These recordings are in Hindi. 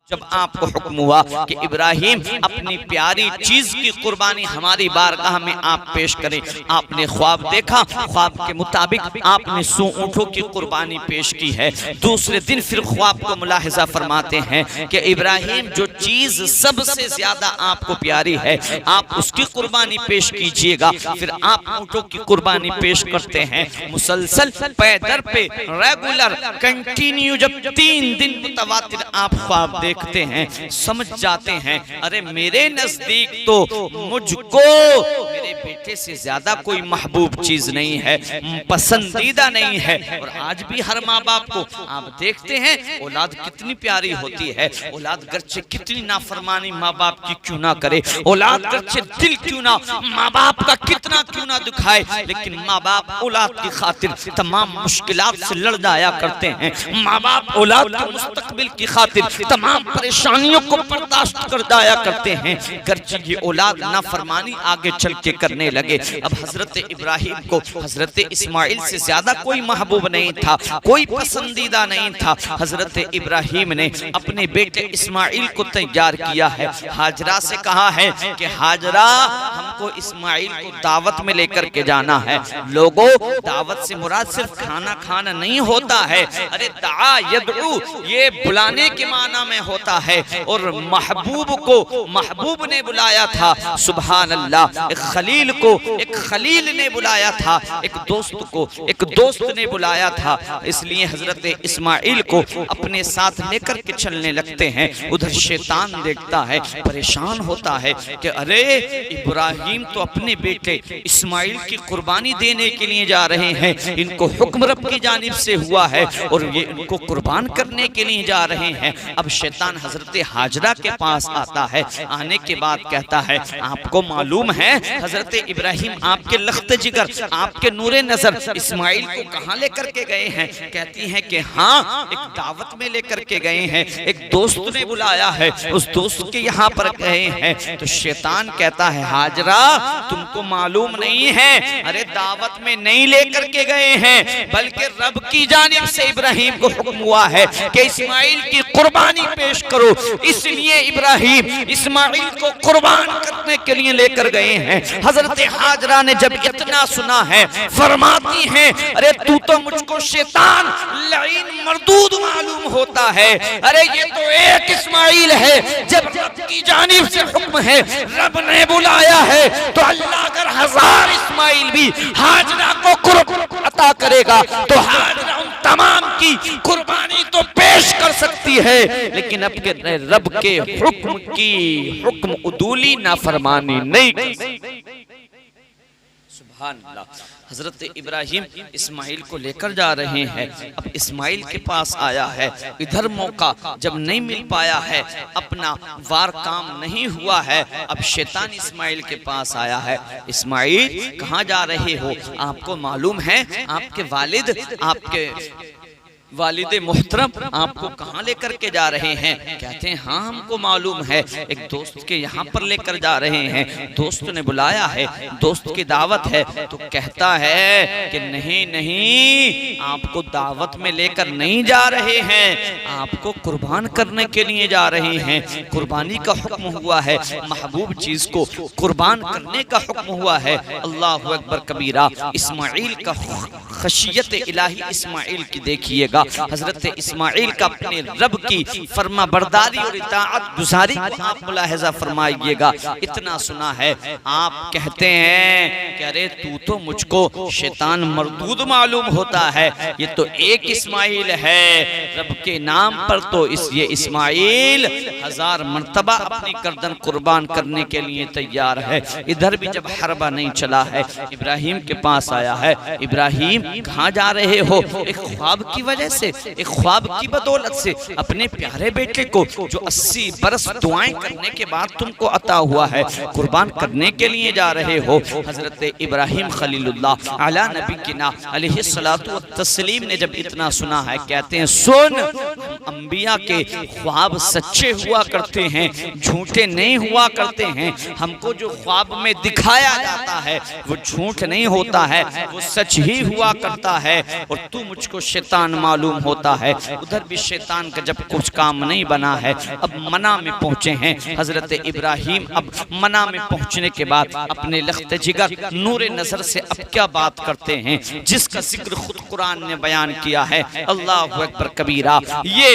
जब आपको हुक्म हुआ कि इब्राहिम अपनी प्यारी चीज की कुर्बानी हमारी बारगाह में आप पेश करें, आपने ख्वाब देखा, ख्वाब के मुताबिक आपने 100 ऊँटों की कुर्बानी पेश की है। दूसरे दिन फिर ख्वाब को मुलाहिजा फरमाते हैं कि इब्राहिम जो चीज सबसे ज्यादा आपको प्यारी है आप उसकी कुर्बानी पेश कीजिएगा। फिर आप ऊँटों की कुर्बानी पेश करते हैं। मुसलसल पैदर पे रेगुलर कंटिन्यू जब 3 दिन मुतवातिर आप ख्वाब देखते हैं, समझ जाते हैं अरे मेरे नजदीक तो मुझको मेरे बेटे से ज्यादा कोई महबूब चीज नहीं है, पसंदीदा नहीं है। और आज भी हर माँ बाप को आप देखते हैं औलाद कितनी प्यारी होती है, औलाद गर्चे कितनी नाफरमानी माँ बाप की क्यों ना करे, औलाद गर्चे दिल क्यों ना माँ बाप का कितना क्यों ना दुखाए, लेकिन माँ बाप औलाद की खातिर तमाम मुश्किलात से लड़ जाया करते हैं। माँ बाप औलाद के मुस्तकबिल की खातिर तमाम परेशानियों को बर्दाश्त कर जाया करते हैं, गर्चे ये औलाद नाफरमानी आगे चल के करने लगे। अब हजरत इब्राहिम को हजरत इस्माइल से ज्यादा कोई महबूब नहीं था, कोई पसंदीदा नहीं था। हजरत इब्राहिम ने अपने बेटे इस्माइल को तैयार किया है। हाजरा से कहा है कि हाजरा हमको इस्माइल को दावत में लेकर के जाना है। लोगों, दावत से मुराद सिर्फ खाना खाना नहीं होता है, अरे दा यदउ ये बुलाने के माना में होता है। और महबूब को महबूब ने बुलाया था, सुभान अल्लाह। एक खलील को एक खलील ने बुलाया था, एक दोस्त को एक दोस्त ने बुलाया था। इसलिए हजरत इस्माइल को अपने साथ लेकर के चलने लगते हैं। उधर शैतान देखता है, परेशान होता है कि अरे इब्राहिम तो अपने बेटे इस्माइल की कुर्बानी देने के लिए जा रहे हैं, इनको हुक्म रब की जानिब से हुआ है और ये इनको कुर्बान करने के लिए जा रहे हैं। अब शैतान हजरत हाजरा के पास आता है। आने के बाद कहता है आपको मालूम है हजरत इब्राहिम आपके लख्त जिगर, आपके नूरे नजर इस्माइल को कहाँ लेकर के गए हैं? कहती हैं कि हाँ, एक दावत में लेकर के गए हैं, एक दोस्त ने बुलाया है, उस दोस्त के यहाँ पर गए हैं। तो शैतान कहता है हाजरा तुमको मालूम नहीं है, अरे दावत में नहीं लेकर के गए हैं, बल्कि रब की जानिब से इब्राहिम को हुक्म हुआ है कि इस्माइल की कुर्बानी पेश करो। इसलिए इब्राहिम इस्माइल को कुर्बान करने के लिए लेकर गए हैं। हजरत हाजरा ने जब इतना सुना है फरमाती हैं अरे तू तो मुझको शैतान लईन मरदूद मालूम होता है, अरे ये तो एक इस्माइल है, जब रब की जानिब से हुक्म है, रब ने बुलाया है, तो अल्लाह अगर 1000 इस्माइल भी हाजरा को कुर्बान अता करेगा तो हाजरा उन तमाम की कुर्बानी तो पेश कर सकती है, लेकिन अब के रब के हुक्म की हुक्म उदूली नाफरमानी नहीं कर सकती। सुभान अल्लाह। हजरत इब्राहिम इस्माइल को लेकर जा रहे हैं। अब इस्माइल के पास आया है, इधर मौका जब नहीं मिल पाया है, अपना वार काम नहीं हुआ है, अब शैतान इस्माइल के पास आया है। इस्माइल कहाँ जा रहे हो? आपको मालूम है आपके वालिद आपके वालिद मोहतरम आपको कहाँ लेकर के जा रहे हैं? कहते हैं हाँ हमको मालूम है, एक दोस्त के यहाँ पर लेकर जा रहे हैं, दोस्त ने बुलाया है, दोस्त की दावत है। तो कहता है कि नहीं नहीं, आपको दावत में लेकर नहीं जा रहे हैं, आपको कुर्बान करने के लिए जा रहे हैं। कुर्बानी का हुक्म हुआ है, महबूब चीज को कुर्बान करने का हुक्म हुआ है। अल्लाहु अकबर कबीरा। इस्माइल का खशियत इलाही इस्माइल की देखिएगा। हजरत इस्माइल का अपने रब की फरमा बरदारी और इताअत गुजारी को आप मुलाहिजा फरमाइएगा। इतना सुना है, आप कहते हैं कि अरे तू तो मुझको शैतान मरदूद मालूम होता है, ये तो एक इस्माइल है, रब के नाम पर तो ये इस्माइल 1000 मर्तबा अपनी गर्दन कुर्बान करने के लिए तैयार है। इधर भी जब हरबा नहीं चला है, इब्राहिम के पास आया है। इब्राहिम कहाँ जा रहे हो? एक ख्वाब की वजह से, एक ख्वाब की बदौलत से अपने प्यारे बेटे को जो 80 बरस दुआएं करने के बाद तुमको अता हुआ है, कुर्बान करने के लिए जा रहे हो। हजरत इब्राहिम खलीलुल्लाह अला नबी की ना अलैहिस्सलातु वत्तस्लीम ने जब इतना सुना है, कहते हैं सुन अंबिया के ख्वाब सच्चे हुआ करते हैं, झूठे नहीं हुआ करते हैं। हमको जो ख्वाब में दिखाया जाता है वो झूठ नहीं होता है, वो सच ही हुआ करता है। और तू मुझको शैतान मालूम होता है। उधर भी शैतान का जब कुछ काम नहीं बना है, अब मना में पहुंचे हैं हजरत इब्राहिम। अब मना में पहुंचने के बाद अपने लख्त जिगर नूरे नजर से अब क्या बात करते हैं, जिसका जिक्र खुद कुरान ने बयान किया है। अल्लाहु अकबर कबीरा। ये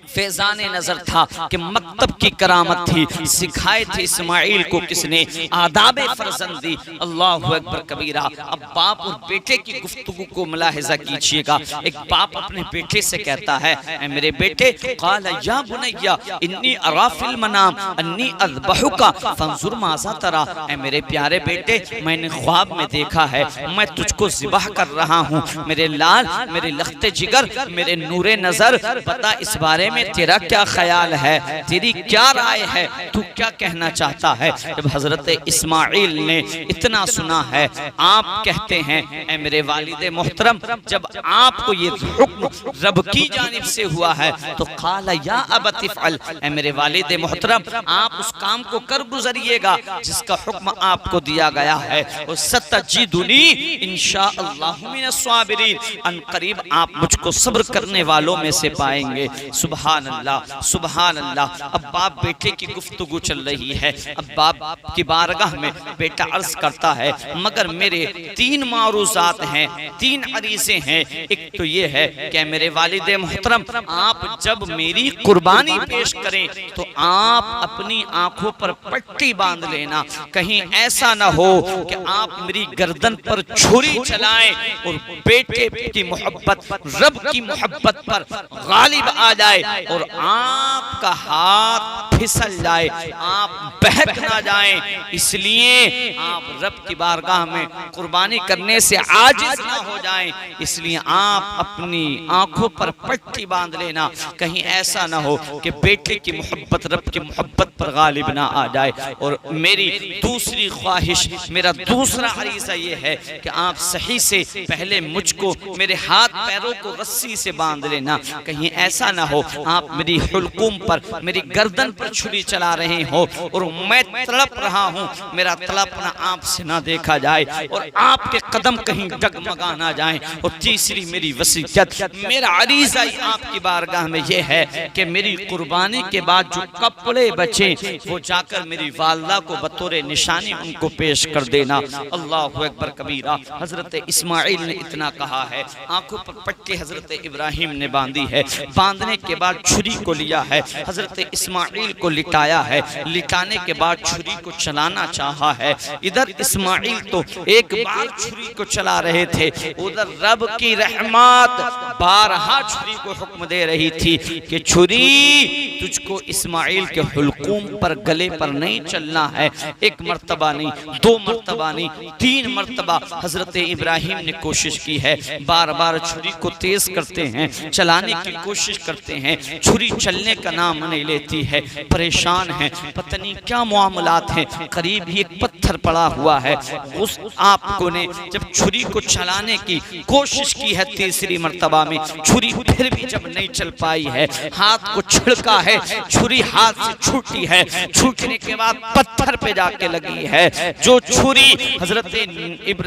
फैजान नजर था कि मकतब की करामत थी, सिखाए थे इस्माइल को किसने, आदाबे फरजंदी। अल्लाहु अकबर कबीरा। अब बाप और बेटे की गुफ्तगू को मुलाहिजा कीजिएगा। एक बाप अपने बेटे से कहता है, ऐ मेरे बेटे, क़ाल या बुनैया इन्नी अरा फिल मनाम अन्नी अज़बहुका फंजुर माज़ा तरा। ऐ मेरे प्यारे बेटे, मैंने ख्वाब में देखा है मैं तुझको ज़िबह कर रहा हूँ। मेरे लाल, मेरे लख्ते जिगर, मेरे नूरे नजर, बता इस बारे में तेरा क्या ख्याल है, तेरी क्या राय है, तू क्या कहना चाहता है। जब हजरत इस्माइल ने इतना सुना है, आप कहते हैं, ऐ मेरे वालिद मोहतरम, जब आपको ये हुक्म रब की जानिब से हुआ है तो क़ाल या अबति फ़अल, ऐ मेरे वालिद मोहतरम, आप उस काम को कर गुजरिएगा जिसका हुक्म आपको दिया गया है। और सतजिदुनी इंशाअल्लाहु मिनस्साबिरीन, अन करीब आप मुझको सब्र करने वालों में से पाएंगे। सुभान अल्लाह, सुभान अल्लाह। अब बाप बेटे की गुफ्तगू चल रही है। अब बाप की बारगाह में बेटा अर्ज करता है, मगर मेरे 3 मारूज़ात हैं, 3 अरीज़े हैं। एक तो ये है कि मेरे वालिद मोहतरम, आप जब मेरी कुर्बानी पेश करें तो आप अपनी आंखों पर पट्टी बांध लेना, कहीं ऐसा ना हो कि आप मेरी गर्दन पर छुरी चलाएं और बेटे की मोहब्बत, रब की मोहब्बत पर गालिब आ जाए और आपका हाथ फिसल जाए, आप बहक ना जाएं। इसलिए आप रब की बारगाह में कुर्बानी करने से आजिज ना हो जाएं। इसलिए आप अपनी आंखों पर पट्टी बांध लेना, कहीं ऐसा ना हो कि बेटे की मोहब्बत, रब की मोहब्बत पर गालिब ना आ जाए। और मेरी दूसरी ख्वाहिश, मेरा दूसरा अरीज़ा ये है कि आप सही से पहले मुझको, मेरे हाथ पैरों को रस्सी से बांध लेना, कहीं ऐसा ना हो आप मेरी हुल्कुम पर, मेरी गर्दन पर छुरी चला रहे हो और मैं तड़प रहा हूँ, मेरा तड़पना आपसे ना देखा जाए और आपके कदम कहीं डगमगा ना जाए। और तीसरी मेरी वसीयत, मेरा अरीज़ा आपकी बारगाह में यह है कि मेरी कुर्बानी के बाद जो कपड़े बचे वो जाकर मेरी वालदा को बतौर निशानी उनको पेश कर देना। अल्लाहु अकबर कबीरा। हजरत इस्माइल ने इतना कहा है, आंखों पर पट्टी हजरत इब्राहिम ने बांधी है, बांधने के बाद छुरी को लिया है, हजरत इस्माइल को लिटाया है, लिटाने के बाद छुरी को चलाना चाहा है। इधर इस्माइल तो एक बार छुरी को चला रहे थे, उधर रब की रहमत बारहा छुरी को हुक्म दे रही थी कि छुरी तुझको इस्माइल के हुल्कुम पर, गले पर नहीं चलना है। एक मर्तबा नहीं, 2 मर्तबा नहीं, 3 मर्तबा हजरत इब्राहिम ने कोशिश की है, बार बार छुरी को तेज करते हैं, चलाने की कोशिश करते हैं, छुरी चलने का नाम नहीं लेती है, परेशान है, पता नहीं क्या मामलात हैं। करीब ही एक पत्थर पड़ा हुआ है, उस आपको ने जब छुरी को चलाने की कोशिश की है, तीसरी मर्तबा में छुरी फिर भी जब नहीं चल पाई है, हाथ को छिड़का है, छुरी हाथ से छूटी है, छूटने के बाद पत्थर पे जाके लगी है। जो छुरी हजरत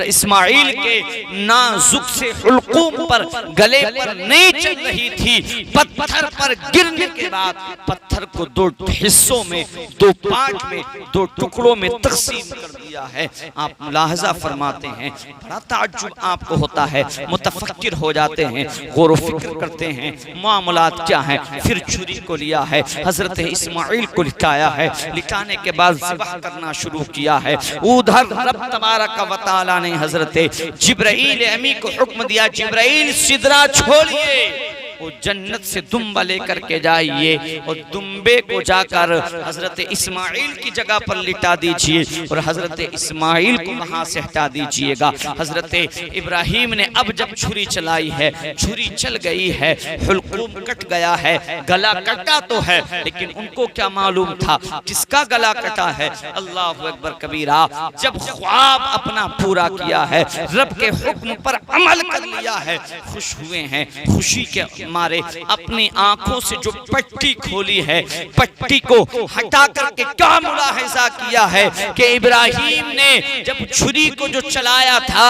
इस्माइल के नाजुक से हुल्कुम पर, गले पर नहीं चल रही थी, पत्थर पर गिरने के बाद पत्थर को 2 हिस्सों में, 2 पार्ट में, 2 टुकड़ों में तकसीम कर दिया है। आप मुलाहजा फरमाते हैं, बड़ा ताज्जुब आपको होता है, मुतफक्किर हो जाते हैं, गौर फिक्र करते हैं मामलात क्या है। फिर छुरी को लिया है, हजरत इस्माइल को लिटाया है, लिटाने के बाद ज़िबह करना शुरू किया है। उधर रब तबारक व तआला ने हजरत जिब्राइल अमी को हुक्म दिया, जिब्राइल सिदरा छोड़िए, वो जन्नत से दुम्बा लेकर के जाइए और दुम्बे को जाकर हजरत इस्माइल की जगह पर लिटा दीजिए और हजरत इस्माइल को वहां से हटा दीजिएगा। हजरत इब्राहिम ने अब जब छुरी चलाई है, छुरी चल गई है, हुल्कुम कट गया है, गला कटा तो है, लेकिन उनको क्या मालूम था किसका गला कटा है। अल्लाहु अकबर कबीरा। जब ख्वाब अपना पूरा किया है, रब के हुक्म पर अमल कर लिया है, खुश हुए हैं, खुशी के मारे अपनी आंखों से जो पट्टी खोली है, पट्टी को हटा करके क्या मुलाहिजा किया है कि इब्राहिम ने जब छुरी को जो चलाया था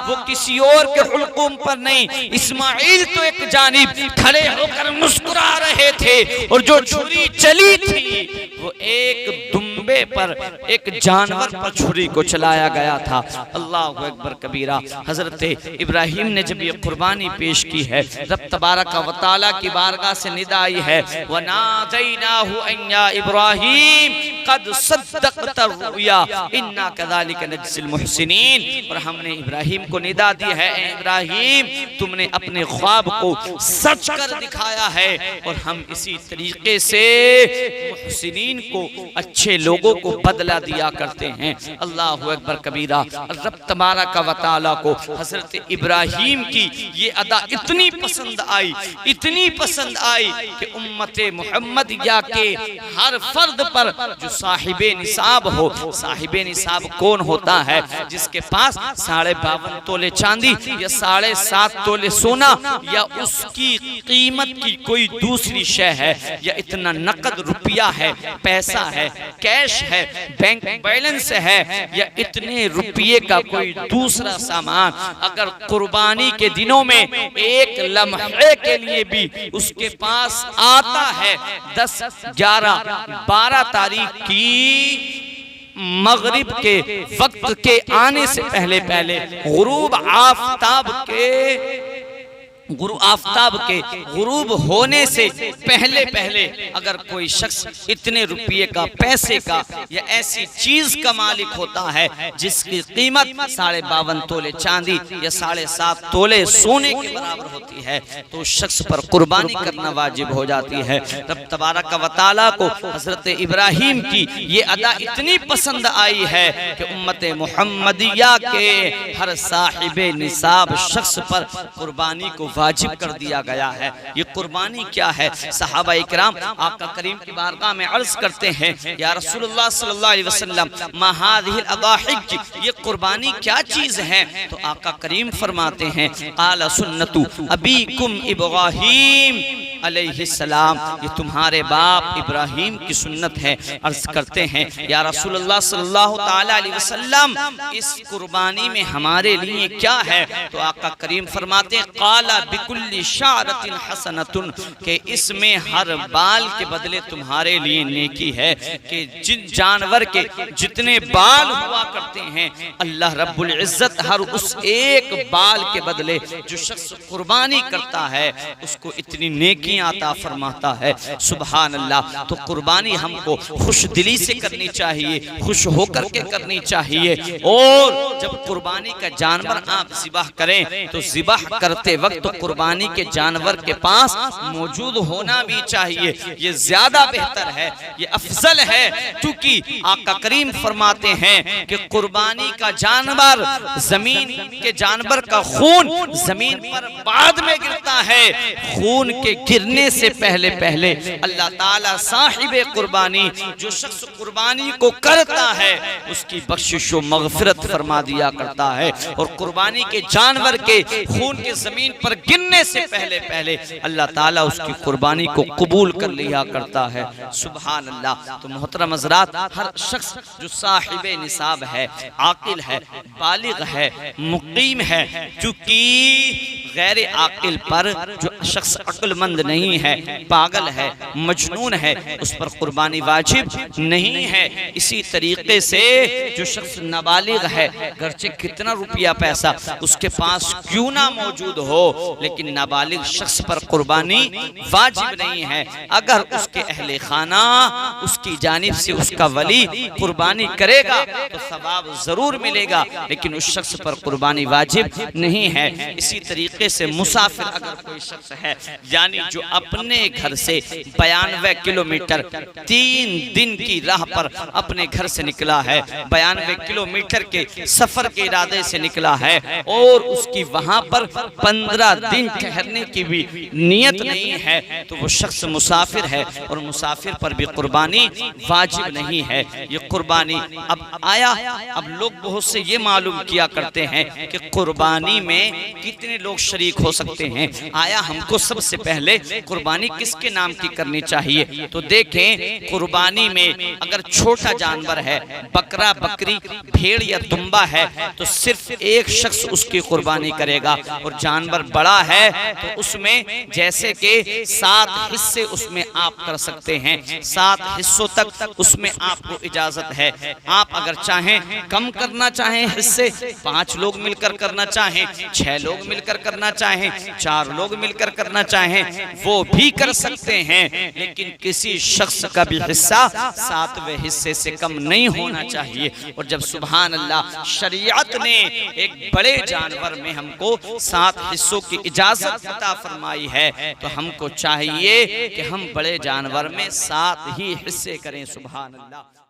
वो किसी और के हुल्कुम पर नहीं, इस्माइल तो एक जानिब खड़े होकर मुस्कुरा रहे थे और जो छुरी चली थी वो एक दुम्बे पर, एक जानवर पर छुरी को चलाया गया था। अल्लाहु अकबर कबीरा। हजरत इब्राहिम ने जब ये कुर्बानी पेश की है, रब तबारक व तआला की बारगाह से निदा आई है, वनादैनाहु अन या इब्राहिम कद सद्दक़त रुया इन्ना कज़ालिका नज्ज़िल मुहसिनीन। और हमने इब्राहिम को निदा दी है, इब्राहिम तुमने अपने ख्वाब को सच कर दिखाया है और हम इसी तरीके से मुहसिनीन को, अच्छे लोगों को बदला दिया करते हैं। अल्लाहु अकबर कबीरा। रब तबारक व तआला को हजरत इब्राहिम की ये अदा इतनी पसंद आई, इतनी पसंद आई कि उम्मते मुहम्मदिया के हर फर्द पर जो साहिबे निसाब हो, साहिबे निसाब कौन होता है? जिसके पास 52.5 तोले चांदी या 7.5 तोले सोना या उसकी कीमत की कोई दूसरी शय है, या इतना नकद रुपया है, पैसा है, कैश है, बैंक बैलेंस है, या इतने रुपये का कोई दूसरा सामान अगर कुर्बानी के दिनों में एक लम्हे के लिए भी उसके पास आता है, 10, 11, 12 तारीख की मगरिब के वक्त के आने से पहले पहले गुरूब आफताब के गुरूब होने से पहले पहले अगर कोई शख्स इतने रुपये का, पैसे का या ऐसी चीज का मालिक होता है जिसकी कीमत 52.5 तोले चांदी या 7.5 तोले सोने के बराबर होती है, तो उस शख्स पर कुर्बानी करना वाजिब हो जाती है। रब तबारक व तआला को हजरत इब्राहिम की ये अदा इतनी पसंद आई है कि उम्मत मुहम्मदिया के हर साहिबे निसाब शख्स पर कुर्बानी को वाजिब कर दिया गया है। ये कुर्बानी क्या है? सहाबा इकराम आका करीम की बारगाह में अर्ज करते हैं, या रसूलुल्लाह सल्लल्लाहु अलैहि वसल्लम मा हाज़िहिल अदाहिक, ये कुर्बानी क्या चीज है? तो आका करीम फरमाते हैं, क़ाला सुन्नतु अबीकुम इब्राहीम अलैहिस्सलाम, ये तुम्हारे बाप इब्राहिम की सुन्नत है। अर्ज करते हैं, या रसूलुल्लाह सल्लल्लाहु ताला अलैहि वसल्लम इस कुर्बानी में हमारे लिए क्या है? तो आका करीम फरमाते हैं, क़ाला बिकुल्लि शारतिन हसनतुन, के इसमें हर बाल के बदले तुम्हारे लिए नेकी है। कि जिन जानवर के जितने बाल हुआ करते हैं, अल्लाह रब्बुल इज्जत हर उस एक बाल के बदले जो शख्स कुर्बानी करता है उसको इतनी नेकी अता फरमाता है। सुभान अल्लाह। तो कुर्बानी हमको खुश दिली से करनी चाहिए, खुश होकर के करनी चाहिए। और जब कुर्बानी का जानवर आप ज़िबाह करें तो ज़िबाह करते वक्त तो कुर्बानी के जानवर के पास मौजूद होना भी चाहिए। ये ज्यादा बेहतर है, ये अफजल है, क्योंकि आका करीम फरमाते हैं कि कुर्बानी का जानवर, जमीन के जानवर का खून जमीन पर बाद में गिरता है। खून के गिरने से पहले पहले अल्लाह ताला साहिबे कुर्बानी, जो शख्स कुर्बानी को करता है, उसकी बख्शिश व मगफिरत फरमा दिया करता है। और कुर्बानी के जानवर के खून के जमीन पर गिरने से पहले पहले अल्लाह ताला उसकी कुर्बानी को कबूल कर लिया करता है। सुभान अल्लाह। तो मोहतरम हज़रात, हर शख्स जो साहिबे निसाब है, आकिल है, बालिग है, मुकीम है, क्योंकि गैर आकिल पर जो शख्स अक्लमंद नहीं है, पागल है, मजनून है, उस पर कुर्बानी वाजिब नहीं है। इसी तरीके से जो शख्स नाबालिग है, गर्चे कितना रुपया पैसा उसके पास क्यों ना मौजूद हो, लेकिन नाबालिग शख्स पर कुर्बानी वाजिब नहीं है। अगर उसके अहले खाना, उसकी जानिब से उसका वली कुर्बानी करेगा तो सवाब जरूर मिलेगा, लेकिन उस शख्स पर कुर्बानी वाजिब नहीं है। इसी तरीके से मुसाफिर अगर कोई शख्स है, यानी जो अपने घर से 92 किलोमीटर 3 दिन की राह पर अपने घर से निकला है, 92 किलोमीटर के सफर के इरादे से निकला है और उसकी वहां पर 15 दिन ठहरने की भी नियत नहीं है, तो वो शख्स मुसाफिर है और मुसाफिर पर भी कुर्बानी वाजिब नहीं है। ये कुर्बानी अब आया, अब लोग बहुत से ये मालूम किया करते हैं कि कुर्बानी में कितने लोग शरीक हो सकते हैं। आया हमको सबसे पहले कुर्बानी किसके नाम की करनी चाहिए? तो देखें, कुर्बानी में अगर छोटा जानवर है, बकरा, बकरी, भेड़ या दुम्बा है, तो सिर्फ एक शख्स उसकी कुर्बानी करेगा। और जानवर बड़ा है तो उसमें जैसे कि 7 हिस्से उसमें आप कर सकते हैं, 7 हिस्सों तक उसमें आपको इजाजत है। आप अगर चाहें कम करना चाहें हिस्से, 5 लोग मिलकर करना चाहें, 6 लोग मिलकर करना चाहें, 4 लोग मिलकर करना चाहें, वो भी कर सकते हैं, लेकिन किसी शख्स का भी हिस्सा 7वें हिस्से से कम नहीं होना चाहिए। और जब सुभान अल्लाह शरीयत ने एक बड़े जानवर में हमको 7 हिस्सों की इजाजत अता फरमाई है, तो हमको चाहिए कि हम बड़े जानवर में 7 ही हिस्से करें। सुभान अल्लाह।